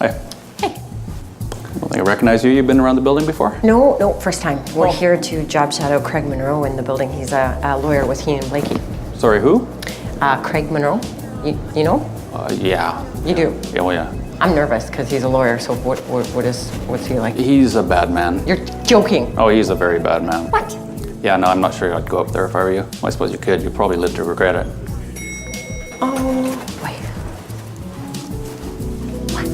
Hi. Hey. I don't think I recognize you. You've been around the building before? No, first time. We're here to job shadow Craig Monroe in the building. He's a lawyer with Heenan Blakey. Sorry, who? Craig Monroe. You know? Yeah. You do? Yeah, well, yeah. I'm nervous because he's a lawyer, so what's he like? He's a bad man. You're joking. Oh, he's a very bad man. What? Yeah, no, I'm not sure I'd go up there if I were you. Well, I suppose you could. You'd probably live to regret it. Oh, wait. What?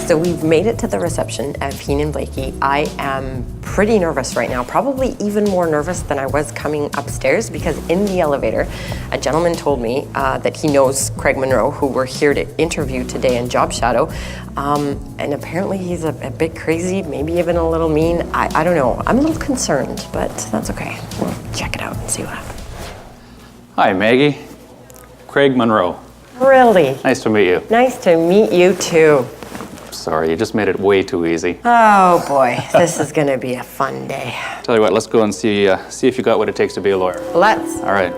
So we've made it to the reception of Heenan Blakey. I am pretty nervous right now, probably even more nervous than I was coming upstairs, because in the elevator, a gentleman told me that he knows Craig Monroe, who we're here to interview today in Job Shadow. And apparently he's a bit crazy, maybe even a little mean. I don't know. I'm a little concerned, but that's okay. We'll check it out and see what happens. Hi, Maggie. Craig Monroe. Really? Nice to meet you. Nice to meet you too. Sorry, you just made it way too easy. Oh boy, this is gonna be a fun day. Tell you what, let's go and see if you got what it takes to be a lawyer. Let's. All right.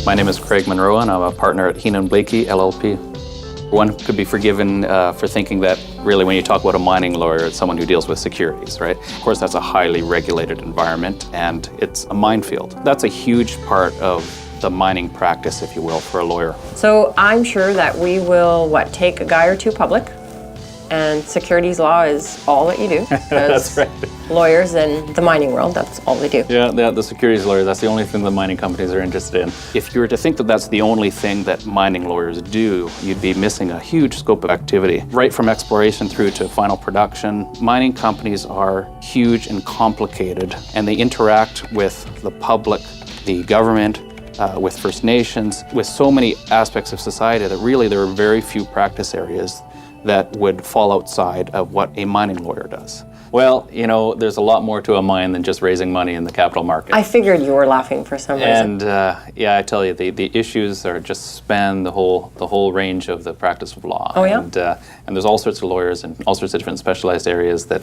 My name is Craig Monroe, and I'm a partner at Heenan Blakey, LLP. One could be forgiven for thinking that really when you talk about a mining lawyer, it's someone who deals with securities, right? Of course, that's a highly regulated environment, and it's a minefield. That's a huge part of the mining practice, if you will, for a lawyer. So I'm sure that we will, take a guy or two public, and securities law is all that you do. That's right. Lawyers in the mining world, that's all they do. Yeah, the securities lawyer, that's the only thing the mining companies are interested in. If you were to think that that's the only thing that mining lawyers do, you'd be missing a huge scope of activity. Right from exploration through to final production, mining companies are huge and complicated, and they interact with the public, the government, with First Nations, with so many aspects of society that really there are very few practice areas that would fall outside of what a mining lawyer does. Well, you know, there's a lot more to a mine than just raising money in the capital market. I figured you were laughing for some reason. And yeah, I tell you, the issues are just span the whole range of the practice of law. Oh yeah. And there's all sorts of lawyers in all sorts of different specialized areas that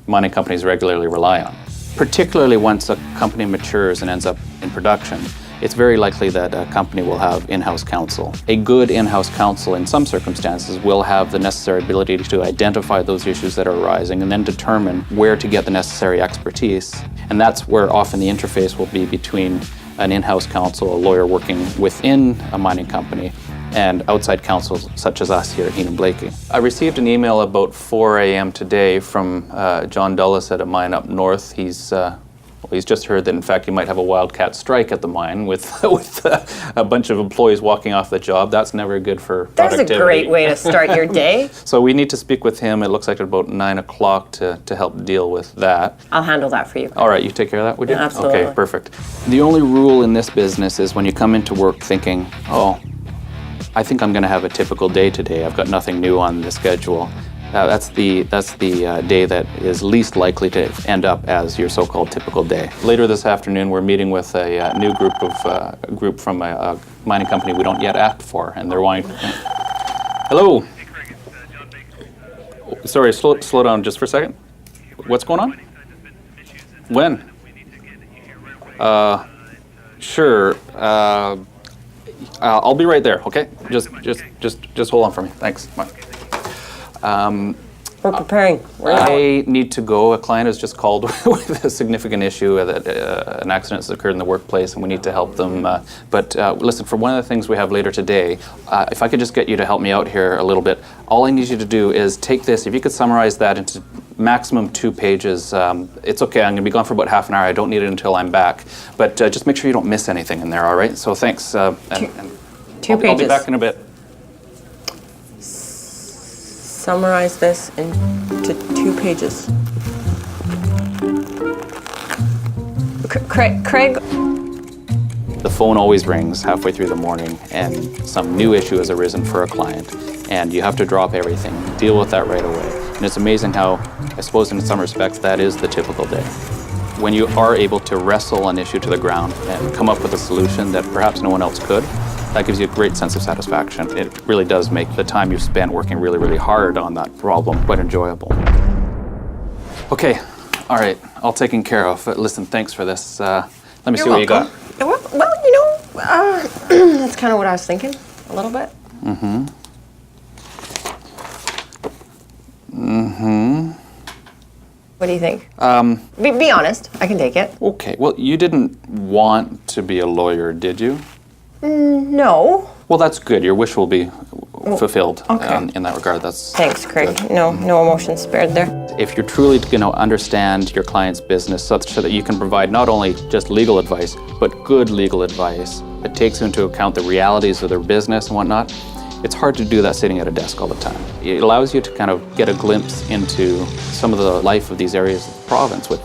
mining companies regularly rely on. Particularly once a company matures and ends up in production, it's very likely that a company will have in-house counsel. A good in-house counsel in some circumstances will have the necessary ability to identify those issues that are arising and then determine where to get the necessary expertise. And that's where often the interface will be between an in-house counsel, a lawyer working within a mining company, and outside counsel such as us here at Heenan Blakey. I received an email about 4 a.m. today from John Dulles at a mine up north. He's just heard that, in fact, he might have a wildcat strike at the mine with a bunch of employees walking off the job. That's never good for productivity. That's a great way to start your day. So we need to speak with him. It looks like at about 9 o'clock to help deal with that. I'll handle that for you. All right, you take care of that, would you? Absolutely. Okay, perfect. The only rule in this business is when you come into work thinking, oh, I think I'm going to have a typical day today. I've got nothing new on the schedule. That's the day that is least likely to end up as your so-called typical day. Later this afternoon, we're meeting with a new group from a mining company we don't yet act for, and they're wanting. Hello. Hey Craig, it's John Baker. Sorry, slow down just for a second. What's going on? When? Sure. I'll be right there. Okay. Just hold on for me. Thanks. Bye. We're preparing. I need to go. A client has just called with a significant issue that an accident has occurred in the workplace, and we need to help them. But listen, for one of the things we have later today, if I could just get you to help me out here a little bit, all I need you to do is take this. If you could summarize that into maximum 2 pages. It's okay. I'm going to be gone for about half an hour. I don't need it until I'm back. But just make sure you don't miss anything in there. All right. So thanks. Two pages. I'll be back in a bit. Summarize this into 2 pages. Craig. The phone always rings halfway through the morning and some new issue has arisen for a client, and you have to drop everything, deal with that right away. And it's amazing how, I suppose in some respects, that is the typical day. When you are able to wrestle an issue to the ground and come up with a solution that perhaps no one else could, that gives you a great sense of satisfaction. It really does make the time you've spent working really, really hard on that problem quite enjoyable. Okay, all right, all taken care of. Listen, thanks for this. Let me see what you got. Well, you know, that's kind of what I was thinking, a little bit. Mm-hmm. What do you think? Be honest. I can take it. Okay, well, you didn't want to be a lawyer, did you? No. Well, that's good. Your wish will be fulfilled okay. in that regard. That's Thanks, Craig. good. No emotions spared there. If you're truly going to understand your client's business such that you can provide not only just legal advice, but good legal advice that takes into account the realities of their business and whatnot, it's hard to do that sitting at a desk all the time. It allows you to kind of get a glimpse into some of the life of these areas of the province with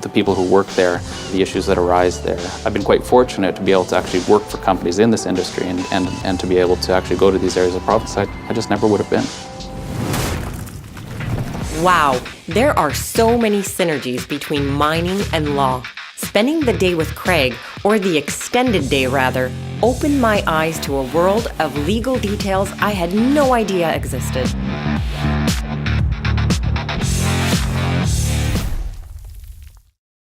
the people who work there, the issues that arise there. I've been quite fortunate to be able to actually work for companies in this industry and to be able to actually go to these areas of the province I just never would have been. Wow, there are so many synergies between mining and law. Spending the day with Craig, or the extended day rather, opened my eyes to a world of legal details I had no idea existed.